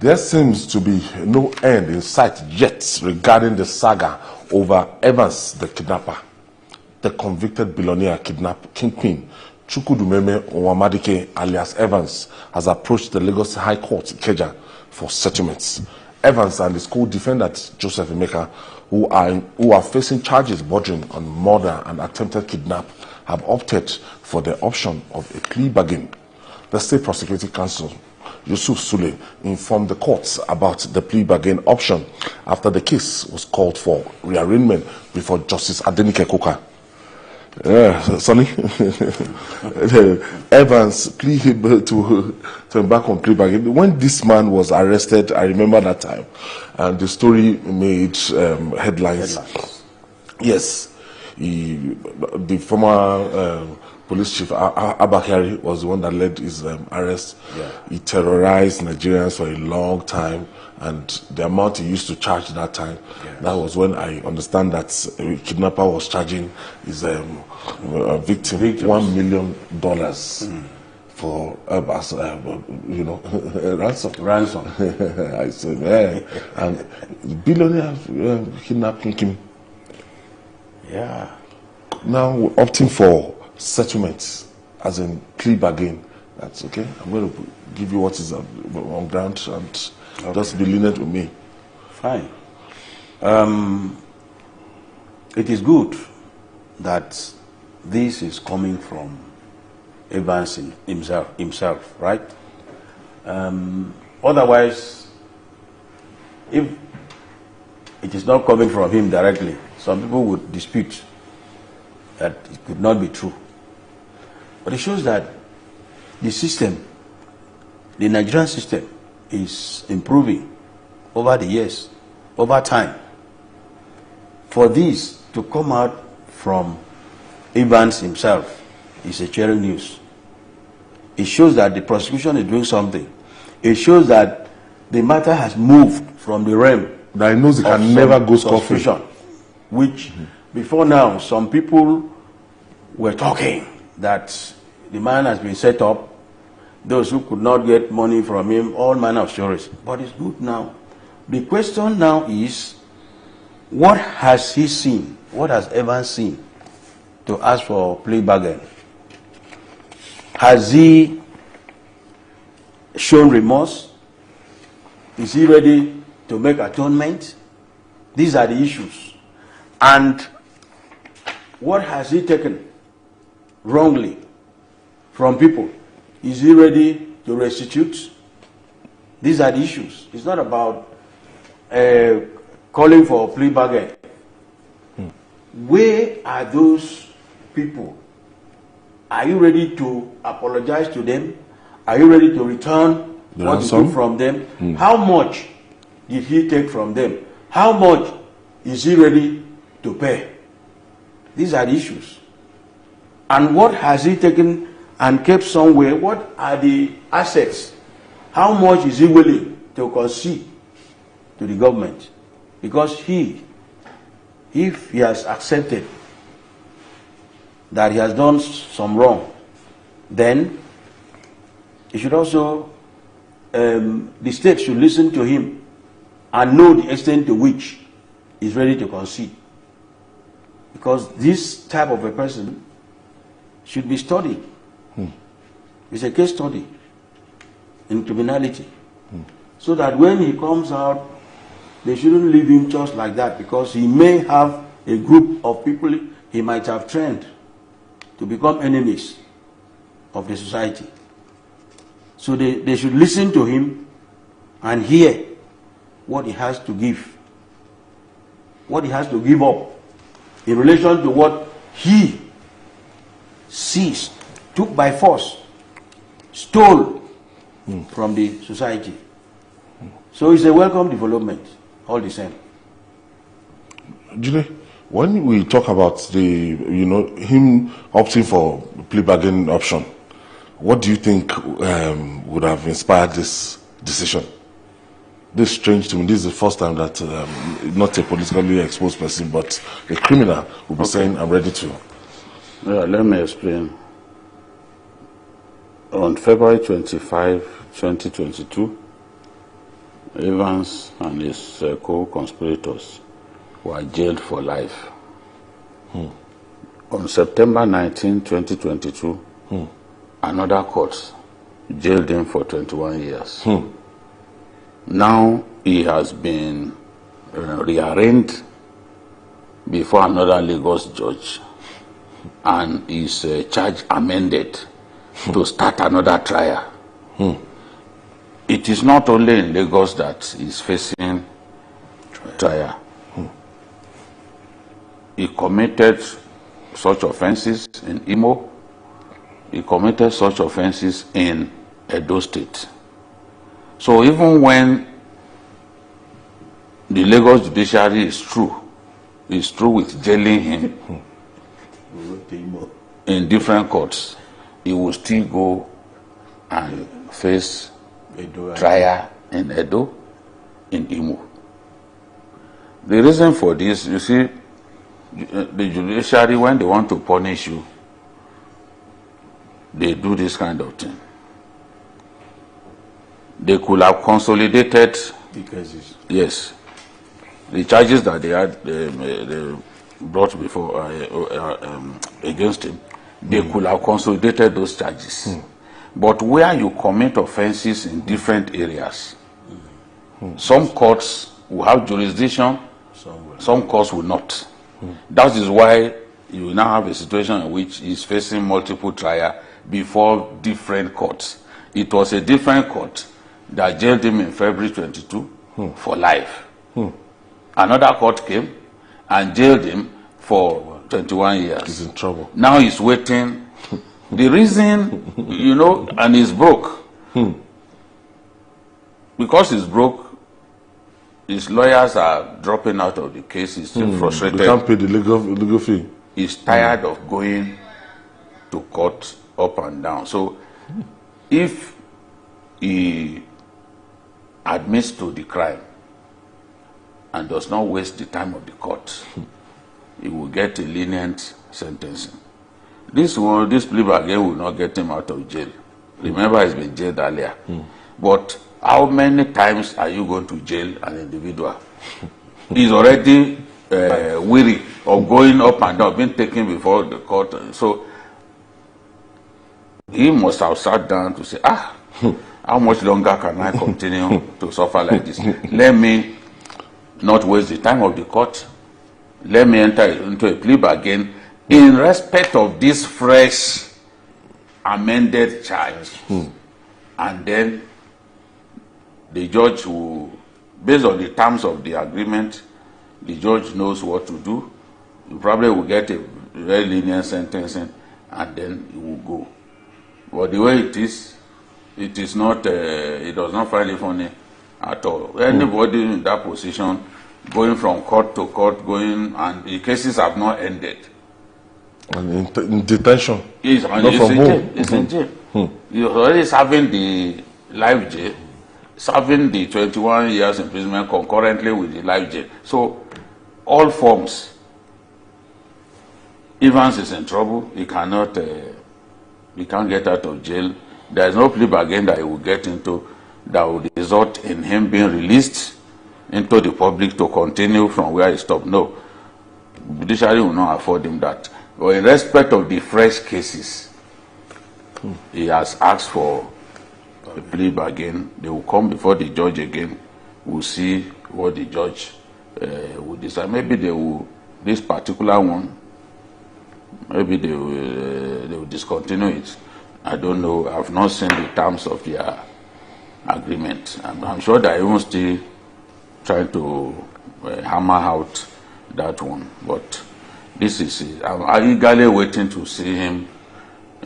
There seems to be no end in sight yet regarding the saga over Evans the kidnapper. The convicted billionaire kingpin Chukwudumeme Onwamadike alias Evans has approached the Lagos High Court Ikeja for settlements. Evans and his co-defendant Joseph Emeka, who are facing charges bordering on murder and attempted kidnap, have opted for the option of a plea bargain. The State Prosecuting Counsel Yusuf Sule informed the courts about the plea bargain option after the case was called for rearrangement before Justice Adenike Koka. Sonny, Evans pleaded to embark on plea bargain. When this man was arrested, I remember that time, and the story made headlines. Yes, the former police chief Abakari was the one that led his arrest. Yeah. He terrorized Nigerians for a long time, and the amount he used to charge that time, that was when I understand that a kidnapper was charging his victim $1 million for ransom. I said, yeah. And the billionaire kidnapping him. Yeah. Now we're opting for settlements, as in plea bargain. That's okay. I'm going to give you what is on ground, and just be lenient with me. Fine. It is good that this is coming from Evans himself, right? Otherwise, if it is not coming from him directly, some people would dispute that it could not be true. But it shows that the system, the Nigerian system, is improving over the years, over time. For this to come out from Evans himself is a cheering news. It shows that the prosecution is doing something. It shows that the matter has moved from the realm that knows it can never go scot-free, which before now some people were talking that the man has been set up, those who could not get money from him, all manner of stories. But it's good now. The question now is, what has he seen? What has Evans seen to ask for plea bargain? Has he shown remorse? Is he ready to make atonement? These are the issues. And what has he taken wrongly from people? Is he ready to restitute? These are the issues. It's not about calling for a plea bargain. Where are those people? Are you ready to apologize to them? Are you ready to return what you took from them? How much did he take from them? How much is he ready to pay? These are the issues. And what has he taken and kept somewhere? What are the assets? How much is he willing to concede to the government? Because if he has accepted that he has done some wrong, then he should also, the state should listen to him and know the extent to which he's ready to concede. Because this type of a person should be studied. It's a case study in criminality. So that when he comes out, they shouldn't leave him just like that, because he may have a group of people he might have trained to become enemies of the society. So they should listen to him and hear what he has to give, what he has to give up in relation to what he seized, took by force, stole from the society. So it's a welcome development, all the same. Julie, when we talk about him opting for plea bargain option, what do you think would have inspired this decision? This is strange to me. This is the first time that not a politically exposed person, but a criminal will be saying, I'm ready to. Let me explain. On February 25, 2022, Evans and his co-conspirators were jailed for life. On September 19, 2022, another court jailed him for 21 years. Now he has been rearranged before another Lagos judge, and his charge amended to start another trial. It is not only in Lagos that he's facing trial. He committed such offenses in Imo. He committed such offenses in Edo State. So even when the Lagos judiciary is through with jailing him in different courts, he will still go and face trial in Edo, in Imo. The reason for this, you see, the judiciary, when they want to punish you, they do this kind of thing. They could have consolidated the cases. Yes, the charges that they had they brought before against him. They could have consolidated those charges. But where you commit offenses in different areas, some courts will have jurisdiction, some courts will not. That is why you now have a situation in which he's facing multiple trials before different courts. It was a different court that jailed him in February 22 for life. Another court came and jailed him for 21 years. He's in trouble. Now he's waiting. The reason, you know, and he's broke. Because he's broke, his lawyers are dropping out of the case. He's still frustrated. They can't pay the legal fee. He's tired of going to court up and down. So if he admits to the crime and does not waste the time of the court, he will get a lenient sentencing. This plea bargain will not get him out of jail. Remember, he's been jailed earlier. But how many times are you going to jail an individual? He's already weary of going up and down, being taken before the court. So he must have sat down to say, how much longer can I continue to suffer like this? Let me not waste the time of the court. Let me enter into a plea bargain in respect of this fresh amended charge. And then the judge will, based on the terms of the agreement, the judge knows what to do. You probably will get a very lenient sentencing, and then he will go. But the way it is not, it does not find it funny at all. Anybody in that position, going from court to court, and the cases have not ended. And in detention. He's in jail. He's already serving the life jail, serving the 21 years imprisonment concurrently with the life jail. So, all forms. Evans is in trouble. He can't get out of jail. There is no plea bargain that he will get into that will result in him being released into the public to continue from where he stopped. No. The judiciary will not afford him that. But in respect of the fresh cases, he has asked for a plea bargain. They will come before the judge again. We'll see what the judge will decide. Maybe they will, this particular one, maybe they will discontinue it. I don't know. I've not seen the terms of their agreement. I'm sure that he will still trying to hammer out that one. But this is it. I'm eagerly waiting to see him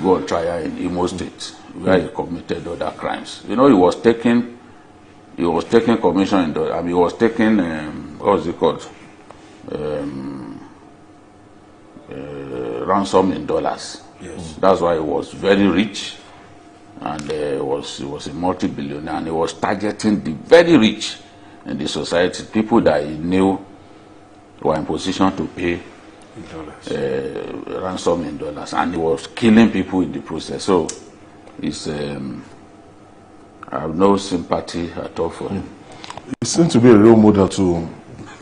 go on trial in Imo State, where he committed other crimes. You know, he was taking commission in dollars. He was taking what was it called? Ransom in dollars. Yes. That's why he was very rich, and he was a multi-billionaire, and he was targeting the very rich in the society, people that he knew were in position to pay ransom in dollars, and he was killing people in the process. So it's I have no sympathy at all for him. He seemed to be a role model to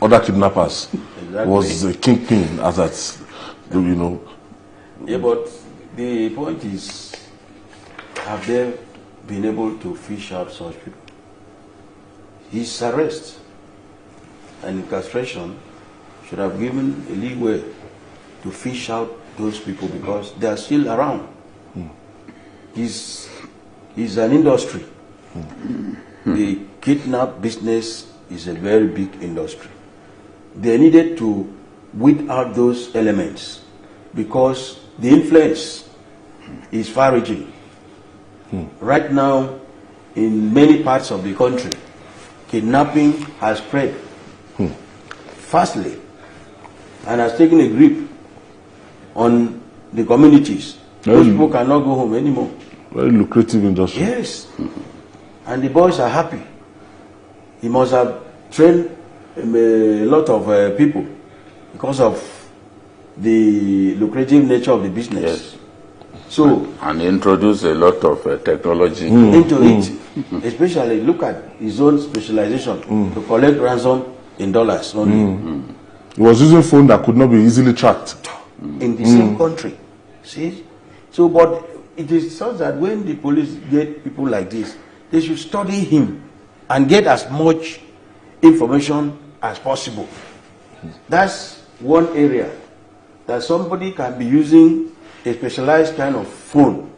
other kidnappers. Exactly. Was a kingpin as that, you know. Yeah, but the point is, have they been able to fish out such people? His arrest and incarceration should have given a leeway to fish out those people because they are still around. It's an industry. The kidnap business is a very big industry. They needed to weed out those elements because the influence is far-reaching. Right now, in many parts of the country, kidnapping has spread fastly and has taken a grip on the communities. Those people cannot go home anymore. Very lucrative industry. Yes. And the boys are happy. He must have trained a lot of people because of the lucrative nature of the business. Yes. So, and introduce a lot of technology into it, especially look at his own specialization to collect ransom in dollars only. He was using phone that could not be easily tracked. In the same country. See? So, but it is such that when the police get people like this, they should study him and get as much information as possible. That's one area that somebody can be using a specialized kind of phone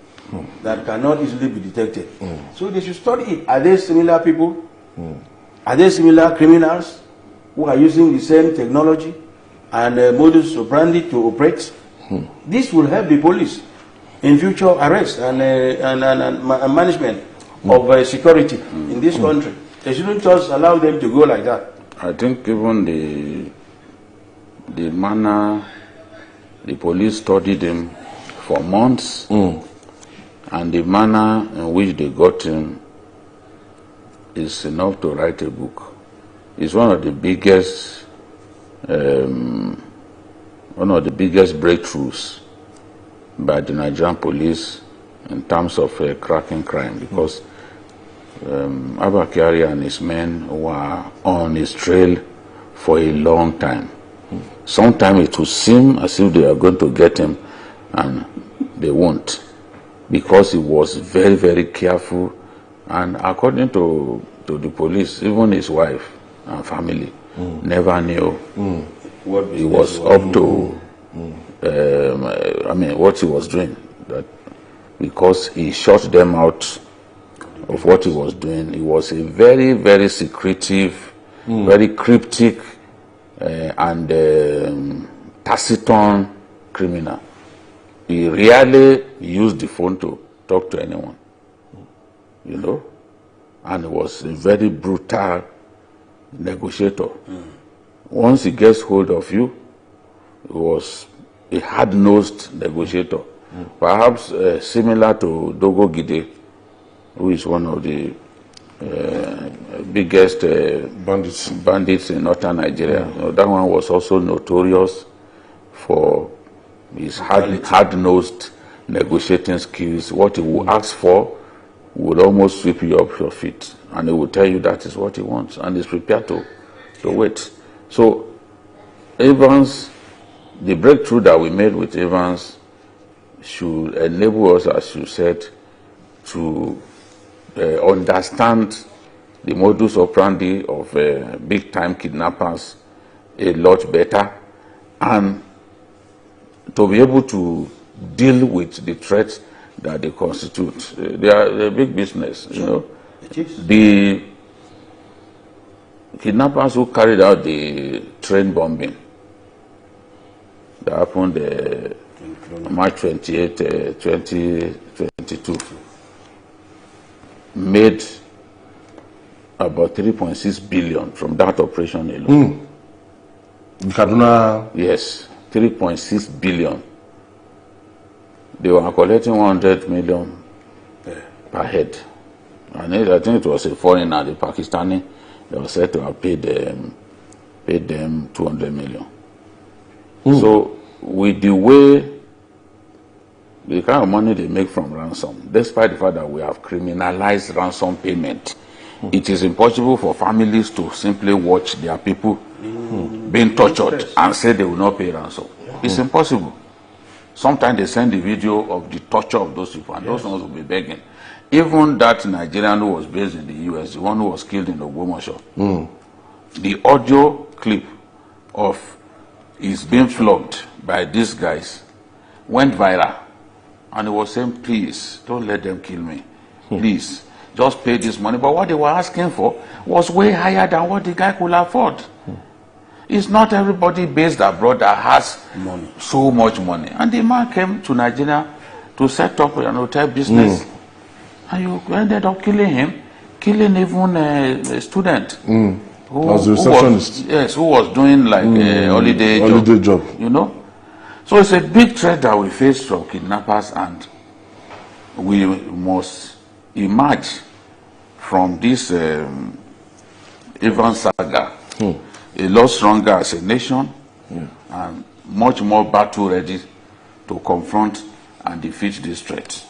that cannot easily be detected. So they should study it. Are they similar people? Are they similar criminals who are using the same technology and modus operandi to operate? This will help the police in future arrest and management of security in this country. They shouldn't just allow them to go like that. I think even the manner the police studied him for months and the manner in which they got him is enough to write a book. It's one of the biggest breakthroughs by the Nigerian police in terms of cracking crime, because Abba Kyari and his men were on his trail for a long time. Sometimes it would seem as if they are going to get him, and they won't, because he was very, very careful. And according to the police, even his wife and family never knew what he was up to. What he was doing, that because he shut them out of what he was doing. He was a very, very secretive, very cryptic and taciturn criminal. He rarely used the phone to talk to anyone, you know, and he was a very brutal negotiator. Once he gets hold of you, he was a hard-nosed negotiator, perhaps similar to Dogo Gide, who is one of the biggest bandits in northern Nigeria. You know, that one was also notorious for his hard-nosed negotiating skills. What he would ask for would almost sweep you off your feet, and he will tell you that is what he wants, and he's prepared to wait. So Evans, the breakthrough that we made with Evans should enable us, as you said, to understand the modus operandi of big-time kidnappers a lot better, and to be able to deal with the threats that they constitute. They are a big business, you know. The kidnappers who carried out the train bombing that happened March 28, 2022, made about 3.6 billion from that operation alone. Kaduna. Yes, 3.6 billion. They were collecting 100 million per head. And I think it was a foreigner, the Pakistani, they were said to have paid them 200 million. So with the way, kind of money they make from ransom, despite the fact that we have criminalized ransom payment It is impossible for families to simply watch their people being tortured and say they will not pay ransom. It's impossible. Sometimes they send the video of the torture of those people, and those ones will be begging. Even that Nigerian who was based in the US, the one who was killed in Ogbomoso, the audio clip of his being flogged by these guys went viral. And he was saying, please, don't let them kill me. Please, just pay this money. But what they were asking for was way higher than what the guy could afford. It's not everybody based abroad that has so much money. And the man came to Nigeria to set up an hotel business. And you ended up killing him, killing even a student. Who, as a receptionist. Who was doing like a holiday job. You know? So it's a big threat that we face from kidnappers, and we must emerge from this evil saga a lot stronger as a nation and much more battle ready to confront and defeat this threat.